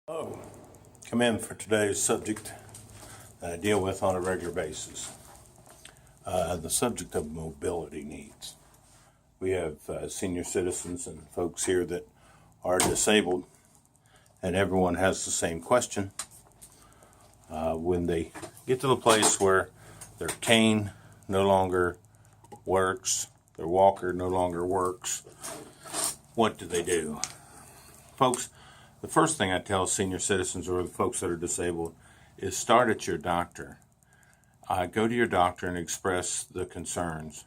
Oh, come in for today's subject that I deal with on a regular basis. The subject of mobility needs. We have senior citizens and folks here that are disabled, and everyone has the same question. When they get to the place where their cane no longer works, their walker no longer works, what do? Folks, the first thing I tell senior citizens or the folks that are disabled is start at your doctor. Go to your doctor and express the concerns.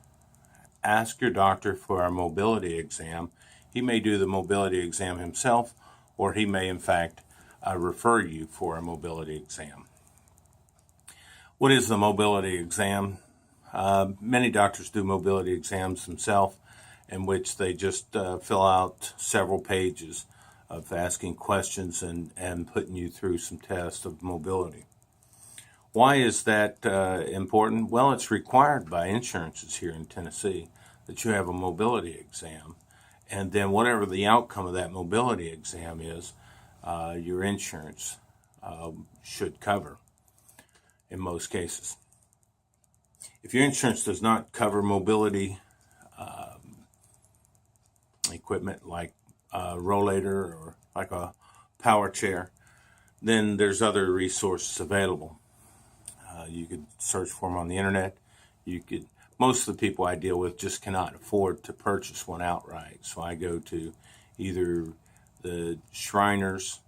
Ask your doctor for a mobility exam. He may do the mobility exam himself, or he may, in fact, refer you for a mobility exam. What is the mobility exam? Many doctors do mobility exams themselves, in which they just fill out several pages of asking questions and putting you through some tests of mobility. Why is that important? Well, it's required by insurances here in Tennessee that you have a mobility exam, and then whatever the outcome of that mobility exam is, your insurance should cover in most cases. If your insurance does not cover mobility equipment like a rollator or like a power chair, then there's other resources available. You could search for them on the internet. Most of the people I deal with just cannot afford to purchase one outright. So I go to either the Shriners,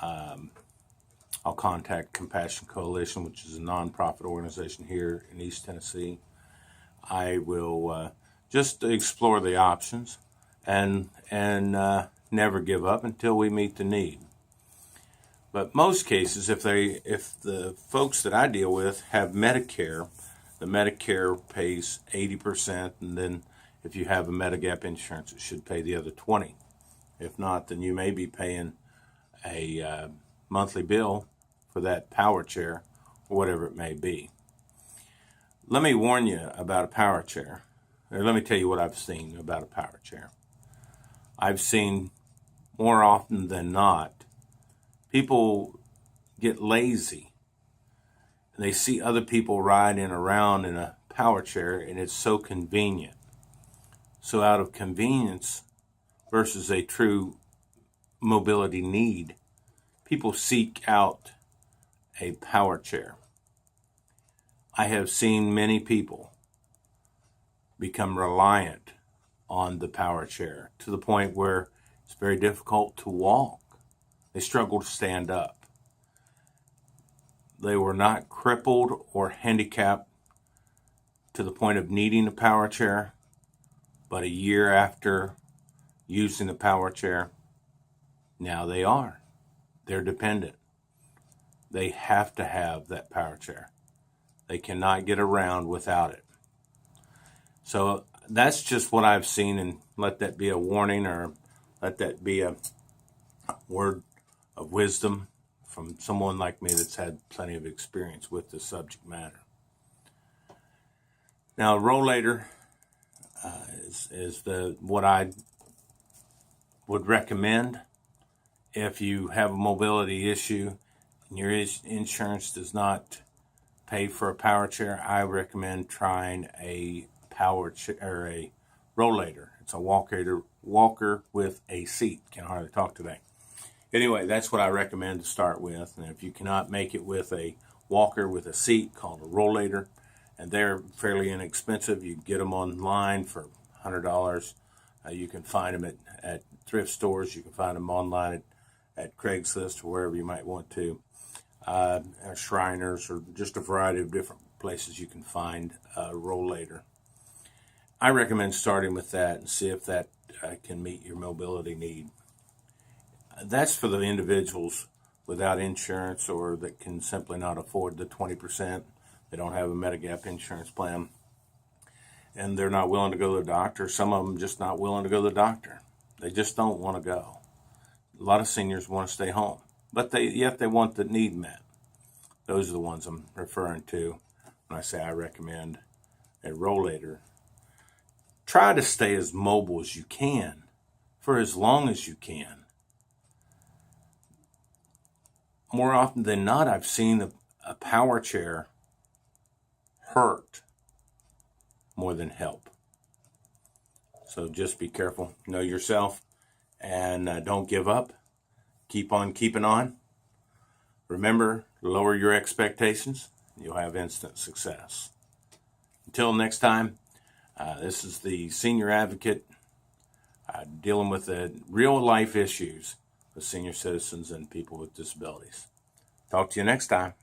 I'll contact Compassion Coalition, which is a nonprofit organization here in East Tennessee. I will just explore the options and never give up until we meet the need. But most cases, if the folks that I deal with have Medicare, the Medicare pays 80%, and then if you have a Medigap insurance, it should pay the other 20%. If not, then you may be paying a monthly bill for that power chair or whatever it may be. Let me warn you about a power chair. Or let me tell you what I've seen about a power chair. I've seen more often than not, people get lazy and they see other people riding around in a power chair, and it's so convenient. So out of convenience versus a true mobility need, people seek out a power chair. I have seen many people become reliant on the power chair to the point where it's very difficult to walk. They struggle to stand up. They were not crippled or handicapped to the point of needing a power chair, but a year after using the power chair, now they are. They're dependent. They have to have that power chair. They cannot get around without it. So that's just what I've seen, and let that be a warning, or let that be a word of wisdom from someone like me that's had plenty of experience with the subject matter. Now, rollator is what I would recommend if you have a mobility issue and your insurance does not pay for a power chair. I recommend trying a power chair or a rollator. It's a walker with a seat. Can hardly talk today. Anyway, that's what I recommend to start with. And if you cannot make it with a walker with a seat, called a rollator, and they're fairly inexpensive. You can get them online for $100. You can find them at thrift stores. You can find them online at Craigslist or wherever you might want to. Shriners, or just a variety of different places you can find a rollator. I recommend starting with that and see if that can meet your mobility need. That's for the individuals without insurance or that can simply not afford the 20%. They don't have a Medigap insurance plan, and they're not willing to go to the doctor. Some of them just not willing to go to the doctor. They just don't want to go. A lot of seniors want to stay home, but yet they want the need met. Those are the ones I'm referring to when I say I recommend a rollator. Try to stay as mobile as you can for as long as you can. more often than not, I've seen a power chair hurt more than help. So just be careful, know yourself, and don't give up. Keep on keeping on. Remember, lower your expectations. You'll have instant success. Until next time, this is the Senior Advocate dealing with the real life issues with senior citizens and people with disabilities. Talk to you next time.